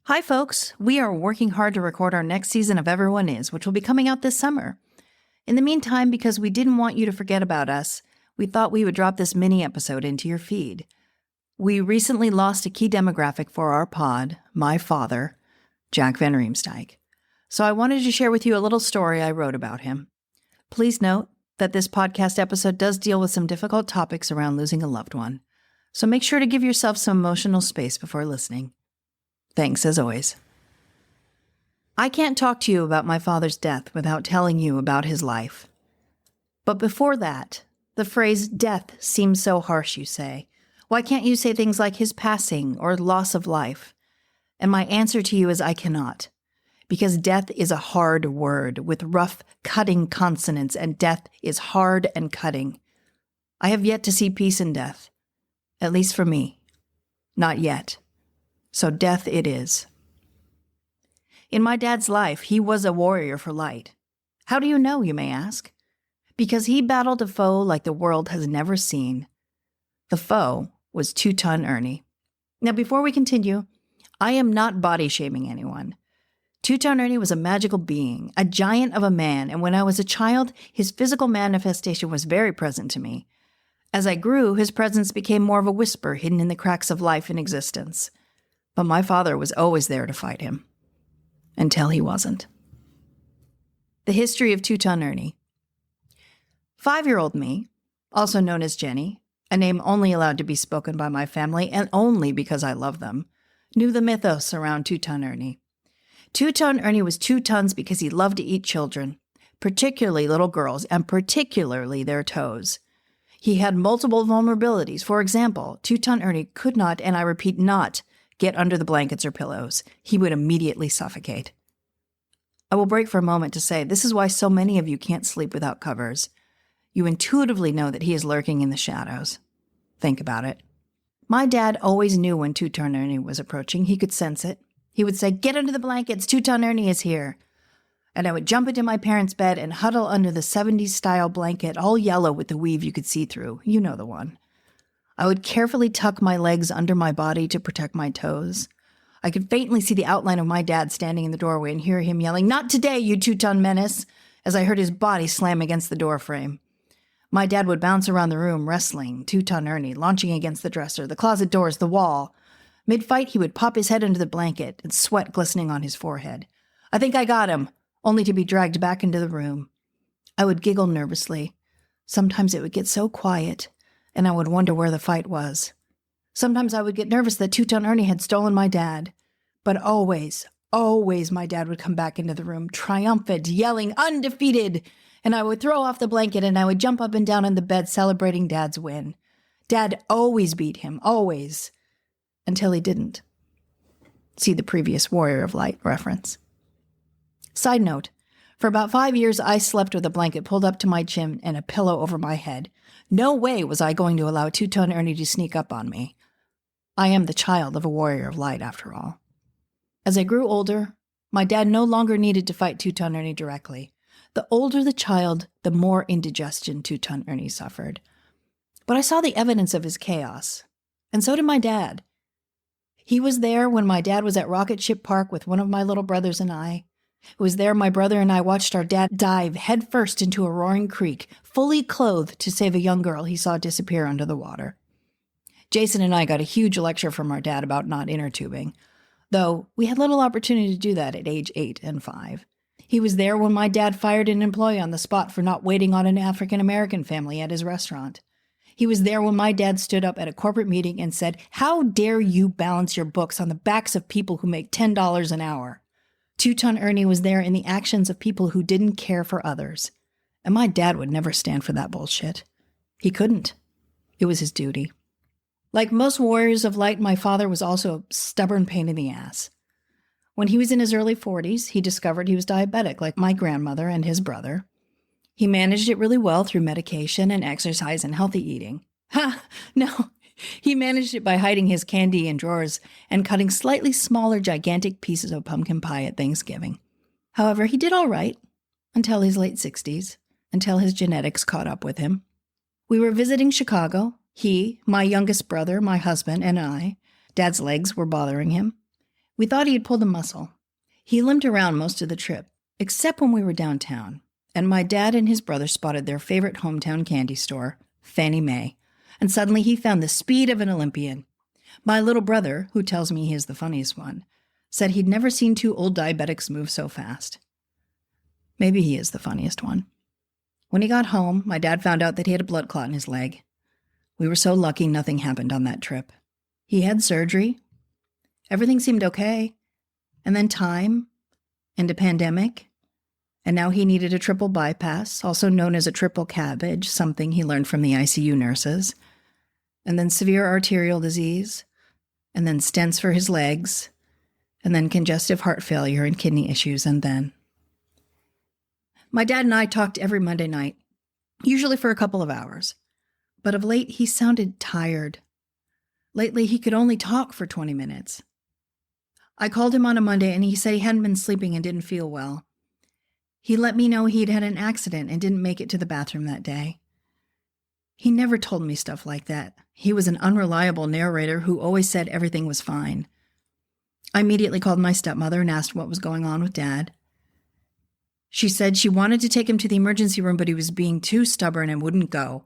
Hi, folks. We are working hard to record our next season of Everyone Is, which will be coming out this summer. In the meantime, because we didn't want you to forget about us, we thought we would drop this mini episode into your feed. We recently lost a key demographic for our pod, my father, Jack Van Riemsdyk. So I wanted to share with you a little story I wrote about him. Please note that this podcast episode does deal with some difficult topics around losing a loved one. So make sure to give yourself some emotional space before listening. Thanks, as always. I can't talk to you about my father's death without telling you about his life. But before that, the phrase death seems so harsh, you say. Why can't you say things like his passing or loss of life? And my answer to you is I cannot. Because death is a hard word with rough, cutting consonants, and death is hard and cutting. I have yet to see peace in death. At least for me. Not yet. So death it is. In my dad's life, he was a warrior for light. How do you know, you may ask? Because he battled a foe like the world has never seen. The foe was 2-Ton Ernie. Now, before we continue, I am not body-shaming anyone. 2-Ton Ernie was a magical being, a giant of a man, and when I was a child, his physical manifestation was very present to me. As I grew, his presence became more of a whisper hidden in the cracks of life and existence. But my father was always there to fight him. Until he wasn't. The history of 2-Ton Ernie. 5-year-old me, also known as Jenny, a name only allowed to be spoken by my family and only because I love them, knew the mythos around 2-Ton Ernie. 2-Ton Ernie was 2 tons because he loved to eat children, particularly little girls, and particularly their toes. He had multiple vulnerabilities. For example, 2-Ton Ernie could not, and I repeat not, get under the blankets or pillows. He would immediately suffocate. I will break for a moment to say this is why so many of you can't sleep without covers. You intuitively know that he is lurking in the shadows. Think about it. My dad always knew when 2-Ton Ernie was approaching. He could sense it. He would say, "Get under the blankets, 2-Ton Ernie is here." And I would jump into my parents' bed and huddle under the 70s-style blanket, all yellow with the weave you could see through. You know the one. I would carefully tuck my legs under my body to protect my toes. I could faintly see the outline of my dad standing in the doorway and hear him yelling, "Not today, you 2-ton menace," as I heard his body slam against the door frame. My dad would bounce around the room, wrestling 2-Ton Ernie, launching against the dresser, the closet doors, the wall. Mid-fight, he would pop his head under the blanket and sweat glistening on his forehead. "I think I got him," only to be dragged back into the room. I would giggle nervously. Sometimes it would get so quiet, and I would wonder where the fight was. Sometimes I would get nervous that 2-Ton Ernie had stolen my dad. But always, always my dad would come back into the room, triumphant, yelling, "Undefeated!" And I would throw off the blanket and I would jump up and down on the bed celebrating Dad's win. Dad always beat him, always. Until he didn't. See the previous Warrior of Light reference. Side note, for about 5 years I slept with a blanket pulled up to my chin and a pillow over my head. No way was I going to allow 2-Ton Ernie to sneak up on me. I am the child of a warrior of light, after all. As I grew older, my dad no longer needed to fight 2-Ton Ernie directly. The older the child, the more indigestion 2-Ton Ernie suffered. But I saw the evidence of his chaos, and so did my dad. He was there when my dad was at Rocket Ship Park with one of my little brothers and I. It was there my brother and I watched our dad dive headfirst into a roaring creek, fully clothed to save a young girl he saw disappear under the water. Jason and I got a huge lecture from our dad about not inner tubing, though we had little opportunity to do that at age 8 and 5. He was there when my dad fired an employee on the spot for not waiting on an African-American family at his restaurant. He was there when my dad stood up at a corporate meeting and said, "How dare you balance your books on the backs of people who make $10 an hour?" 2-Ton Ernie was there in the actions of people who didn't care for others. And my dad would never stand for that bullshit. He couldn't. It was his duty. Like most warriors of light, my father was also a stubborn pain in the ass. When he was in his early 40s, he discovered he was diabetic, like my grandmother and his brother. He managed it really well through medication and exercise and healthy eating. No. He managed it by hiding his candy in drawers and cutting slightly smaller, gigantic pieces of pumpkin pie at Thanksgiving. However, he did all right until his late 60s, until his genetics caught up with him. We were visiting Chicago. He, my youngest brother, my husband, and I. Dad's legs were bothering him. We thought he had pulled a muscle. He limped around most of the trip, except when we were downtown, and my dad and his brother spotted their favorite hometown candy store, Fannie Mae, and suddenly he found the speed of an Olympian. My little brother, who tells me he is the funniest one, said he'd never seen two old diabetics move so fast. Maybe he is the funniest one. When he got home, my dad found out that he had a blood clot in his leg. We were so lucky nothing happened on that trip. He had surgery. Everything seemed okay. And then time, and a pandemic, and now he needed a triple bypass, also known as a triple cabbage, something he learned from the ICU nurses, and then severe arterial disease, and then stents for his legs, and then congestive heart failure and kidney issues, and then... My dad and I talked every Monday night, usually for a couple of hours, but of late he sounded tired. Lately he could only talk for 20 minutes. I called him on a Monday and he said he hadn't been sleeping and didn't feel well. He let me know he'd had an accident and didn't make it to the bathroom that day. He never told me stuff like that. He was an unreliable narrator who always said everything was fine. I immediately called my stepmother and asked what was going on with Dad. She said she wanted to take him to the emergency room, but he was being too stubborn and wouldn't go.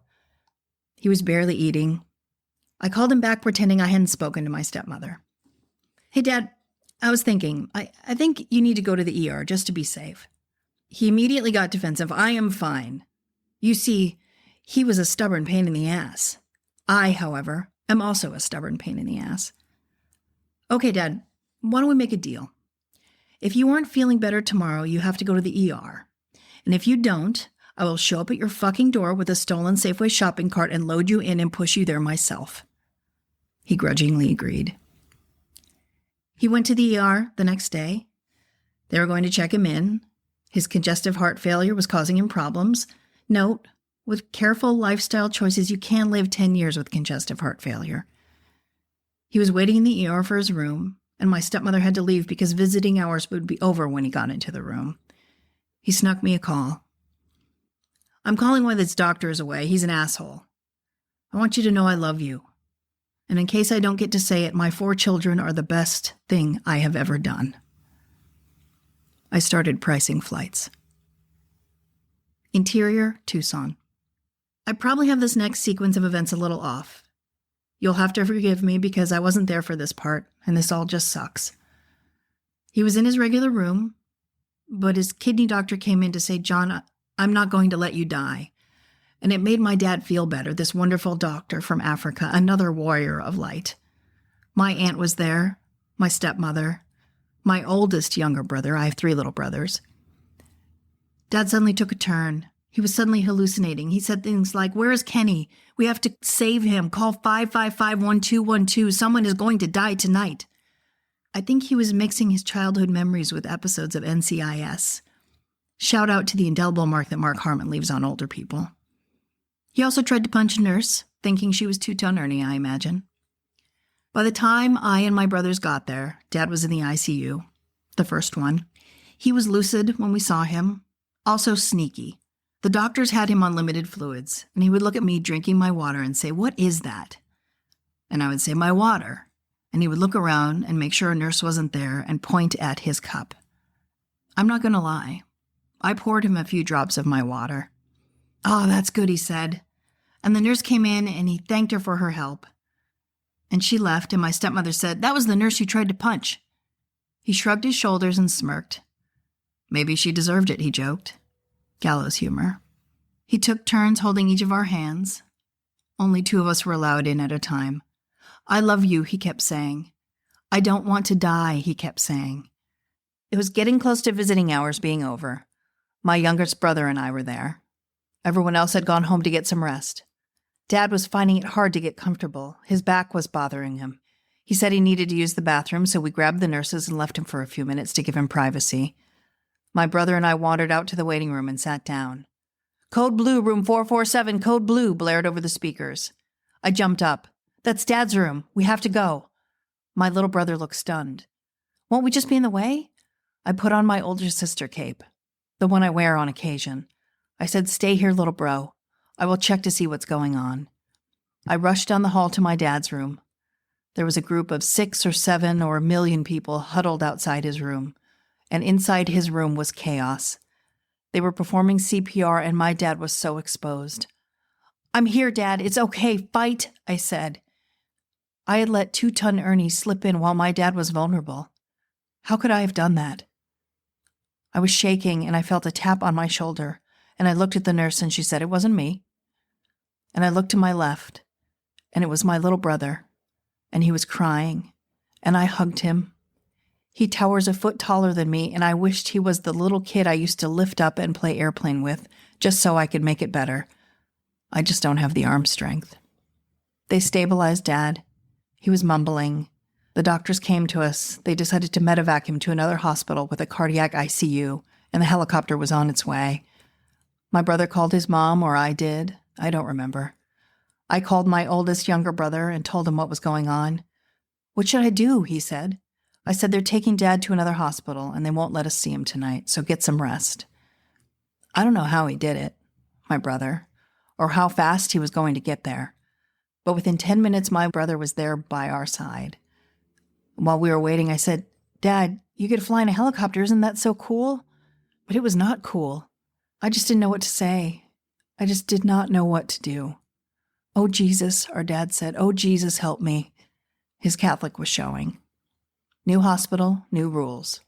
He was barely eating. I called him back pretending I hadn't spoken to my stepmother. Hey, Dad, I was thinking, I think you need to go to the ER just to be safe. He immediately got defensive. I am fine. You see, he was a stubborn pain in the ass. I, however, am also a stubborn pain in the ass. Okay, Dad, why don't we make a deal? If you aren't feeling better tomorrow, you have to go to the ER. And if you don't, I will show up at your fucking door with a stolen Safeway shopping cart and load you in and push you there myself. He grudgingly agreed. He went to the ER the next day. They were going to check him in. His congestive heart failure was causing him problems. Note, with careful lifestyle choices, you can live 10 years with congestive heart failure. He was waiting in the ER for his room, and my stepmother had to leave because visiting hours would be over when he got into the room. He snuck me a call. I'm calling while this doctor is away. He's an asshole. I want you to know I love you. And in case I don't get to say it, my 4 children are the best thing I have ever done. I started pricing flights. Interior, Tucson. I probably have this next sequence of events a little off. You'll have to forgive me because I wasn't there for this part, and this all just sucks. He was in his regular room, but his kidney doctor came in to say, John, I'm not going to let you die. And it made my dad feel better, this wonderful doctor from Africa, another warrior of light. My aunt was there, my stepmother, my oldest younger brother. I have 3 little brothers. Dad suddenly took a turn. He was suddenly hallucinating. He said things like, where is Kenny? We have to save him. Call 555-1212. Someone is going to die tonight. I think he was mixing his childhood memories with episodes of NCIS. Shout out to the indelible mark that Mark Harmon leaves on older people. He also tried to punch a nurse, thinking she was two-tone Ernie, I imagine. By the time I and my brothers got there, Dad was in the ICU, the first one. He was lucid when we saw him, also sneaky. The doctors had him on limited fluids, and he would look at me drinking my water and say, what is that? And I would say, my water. And he would look around and make sure a nurse wasn't there and point at his cup. I'm not going to lie. I poured him a few drops of my water. Oh, that's good, he said. And the nurse came in and he thanked her for her help. And she left, and my stepmother said, that was the nurse you tried to punch. He shrugged his shoulders and smirked. Maybe she deserved it, he joked. Gallows humor. He took turns holding each of our hands. Only 2 of us were allowed in at a time. I love you, he kept saying. I don't want to die, he kept saying. It was getting close to visiting hours being over. My youngest brother and I were there. Everyone else had gone home to get some rest. Dad was finding it hard to get comfortable. His back was bothering him. He said he needed to use the bathroom, so we grabbed the nurses and left him for a few minutes to give him privacy. My brother and I wandered out to the waiting room and sat down. Code Blue, room 447, Code Blue, blared over the speakers. I jumped up. That's Dad's room. We have to go. My little brother looked stunned. Won't we just be in the way? I put on my older sister cape, the one I wear on occasion. I said, stay here, little bro. I will check to see what's going on. I rushed down the hall to my dad's room. There was a group of 6 or 7 or a million people huddled outside his room, and inside his room was chaos. They were performing CPR, and my dad was so exposed. "I'm here, Dad. It's okay. Fight," I said. I had let 2-ton Ernie slip in while my dad was vulnerable. How could I have done that? I was shaking, and I felt a tap on my shoulder, and I looked at the nurse, and she said it wasn't me. And I looked to my left, and it was my little brother, and he was crying, and I hugged him. He towers a foot taller than me, and I wished he was the little kid I used to lift up and play airplane with, just so I could make it better. I just don't have the arm strength. They stabilized Dad. He was mumbling. The doctors came to us. They decided to medevac him to another hospital with a cardiac ICU, and the helicopter was on its way. My brother called his mom, or I did. I don't remember. I called my oldest younger brother and told him what was going on. "What should I do?" he said. I said, "They're taking Dad to another hospital, and they won't let us see him tonight, so get some rest." I don't know how he did it, my brother, or how fast he was going to get there. But within 10 minutes, my brother was there by our side. While we were waiting, I said, "Dad, you get to fly in a helicopter. Isn't that so cool?" But it was not cool. I just didn't know what to say. I just did not know what to do. "Oh, Jesus," our dad said. "Oh, Jesus, help me." His Catholic was showing. New hospital, new rules.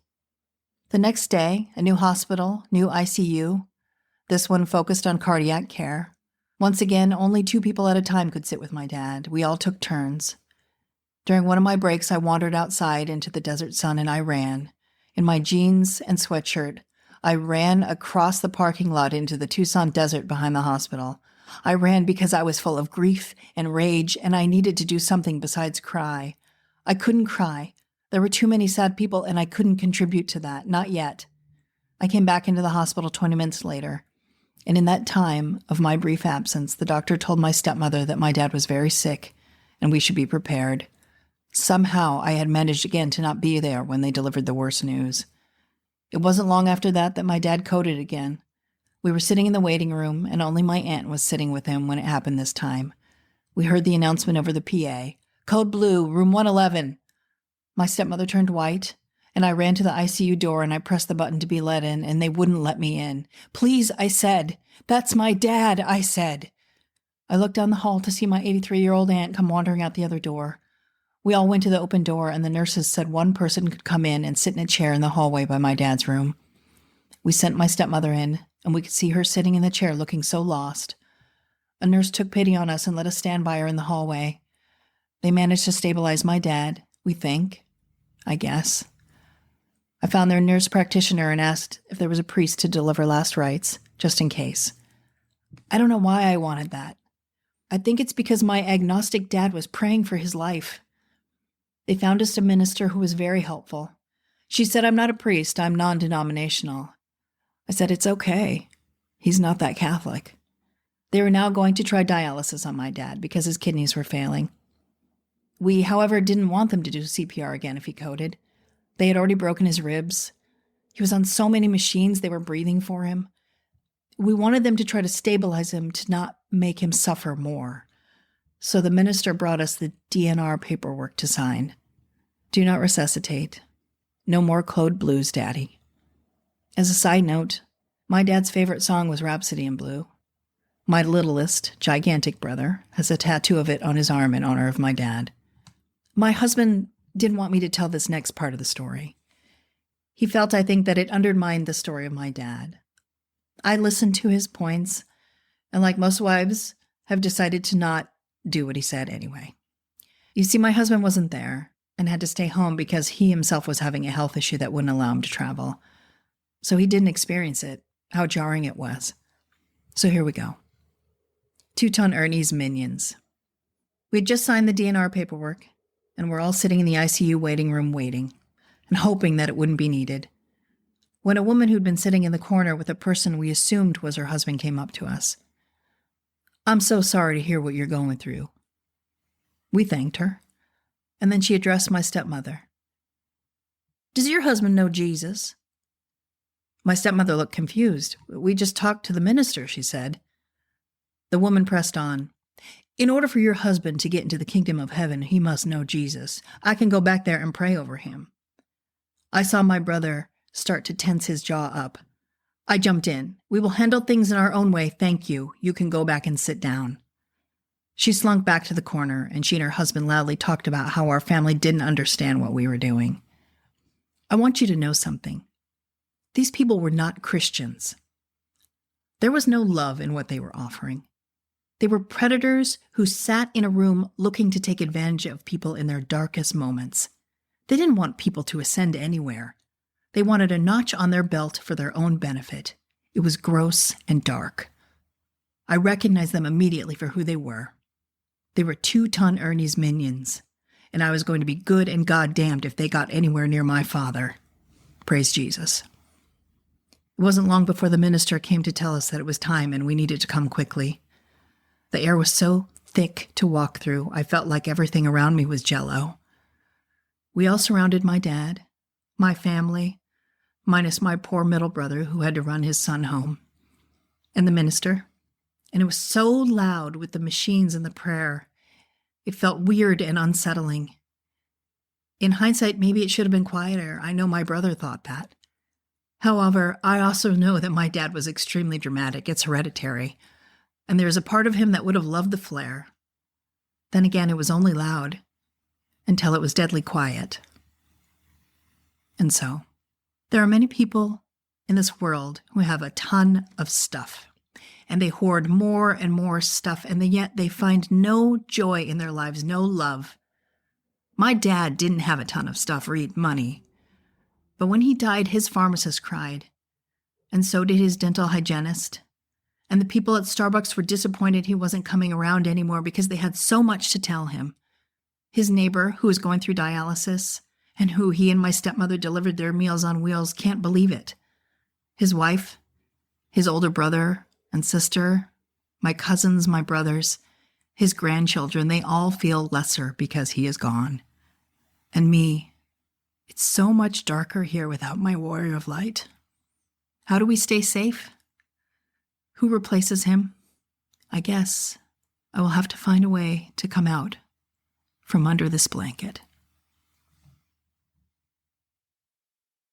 The next day, a new hospital, new ICU. This one focused on cardiac care. Once again, only 2 people at a time could sit with my dad. We all took turns. During one of my breaks, I wandered outside into the desert sun and I ran. In my jeans and sweatshirt, I ran across the parking lot into the Tucson desert behind the hospital. I ran because I was full of grief and rage, and I needed to do something besides cry. I couldn't cry. There were too many sad people, and I couldn't contribute to that. Not yet. I came back into the hospital 20 minutes later. And in that time of my brief absence, the doctor told my stepmother that my dad was very sick and we should be prepared. Somehow I had managed again to not be there when they delivered the worst news. It wasn't long after that my dad coded again. We were sitting in the waiting room, and only my aunt was sitting with him when it happened this time. We heard the announcement over the PA. "Code blue, room 111. My stepmother turned white, and I ran to the ICU door and I pressed the button to be let in, and they wouldn't let me in. "Please," I said. "That's my dad," I said. I looked down the hall to see my 83-year-old aunt come wandering out the other door. We all went to the open door, and the nurses said one person could come in and sit in a chair in the hallway by my dad's room. We sent my stepmother in, and we could see her sitting in the chair looking so lost. A nurse took pity on us and let us stand by her in the hallway. They managed to stabilize my dad, we think. I guess. I found their nurse practitioner and asked if there was a priest to deliver last rites, just in case. I don't know why I wanted that. I think it's because my agnostic dad was praying for his life. They found us a minister who was very helpful. She said, "I'm not a priest, I'm non-denominational." I said, "It's okay. He's not that Catholic." They were now going to try dialysis on my dad because his kidneys were failing. We, however, didn't want them to do CPR again if he coded. They had already broken his ribs. He was on so many machines they were breathing for him. We wanted them to try to stabilize him to not make him suffer more. So the minister brought us the DNR paperwork to sign. Do not resuscitate. No more code blues, Daddy. As a side note, my dad's favorite song was Rhapsody in Blue. My littlest, gigantic brother has a tattoo of it on his arm in honor of my dad. My husband didn't want me to tell this next part of the story. He felt, I think, that it undermined the story of my dad. I listened to his points, and like most wives, have decided to not do what he said anyway. You see, my husband wasn't there and had to stay home because he himself was having a health issue that wouldn't allow him to travel. So he didn't experience it, how jarring it was. So here we go. 2-ton Ernie's minions. We had just signed the DNR paperwork, and we're all sitting in the ICU waiting room waiting, and hoping that it wouldn't be needed, when a woman who'd been sitting in the corner with a person we assumed was her husband came up to us. "I'm so sorry to hear what you're going through." We thanked her, and then she addressed my stepmother. "Does your husband know Jesus?" My stepmother looked confused. "We just talked to the minister," she said. The woman pressed on. In order for your husband to get into the kingdom of heaven, he must know Jesus. I can go back there and pray over him." I saw my brother start to tense his jaw up. I jumped in. "We will handle things in our own way, thank you. You can go back and sit down." She slunk back to the corner, and she and her husband loudly talked about how our family didn't understand what we were doing. I want you to know something. These people were not Christians. There was no love in what they were offering. They were predators who sat in a room looking to take advantage of people in their darkest moments. They didn't want people to ascend anywhere. They wanted a notch on their belt for their own benefit. It was gross and dark. I recognized them immediately for who they were. They were 2-ton Ernie's minions, and I was going to be good and goddamned if they got anywhere near my father. Praise Jesus. It wasn't long before the minister came to tell us that it was time and we needed to come quickly. The air was so thick to walk through, I felt like everything around me was jello. We all surrounded my dad, my family, minus my poor middle brother who had to run his son home, and the minister. And it was so loud with the machines and the prayer. It felt weird and unsettling. In hindsight, maybe it should have been quieter. I know my brother thought that. However, I also know that my dad was extremely dramatic. It's hereditary. And there was a part of him that would have loved the flair. Then again, it was only loud until it was deadly quiet. And so, there are many people in this world who have a ton of stuff, and they hoard more and more stuff, and yet they find no joy in their lives, no love. My dad didn't have a ton of stuff or eat money, but when he died, his pharmacist cried, and so did his dental hygienist. And the people at Starbucks were disappointed he wasn't coming around anymore because they had so much to tell him. His neighbor, who was going through dialysis, and who he and my stepmother delivered their meals on wheels, can't believe it. His wife, his older brother and sister, my cousins, my brothers, his grandchildren, they all feel lesser because he is gone. And me, it's so much darker here without my warrior of light. How do we stay safe? Who replaces him? I guess I will have to find a way to come out from under this blanket.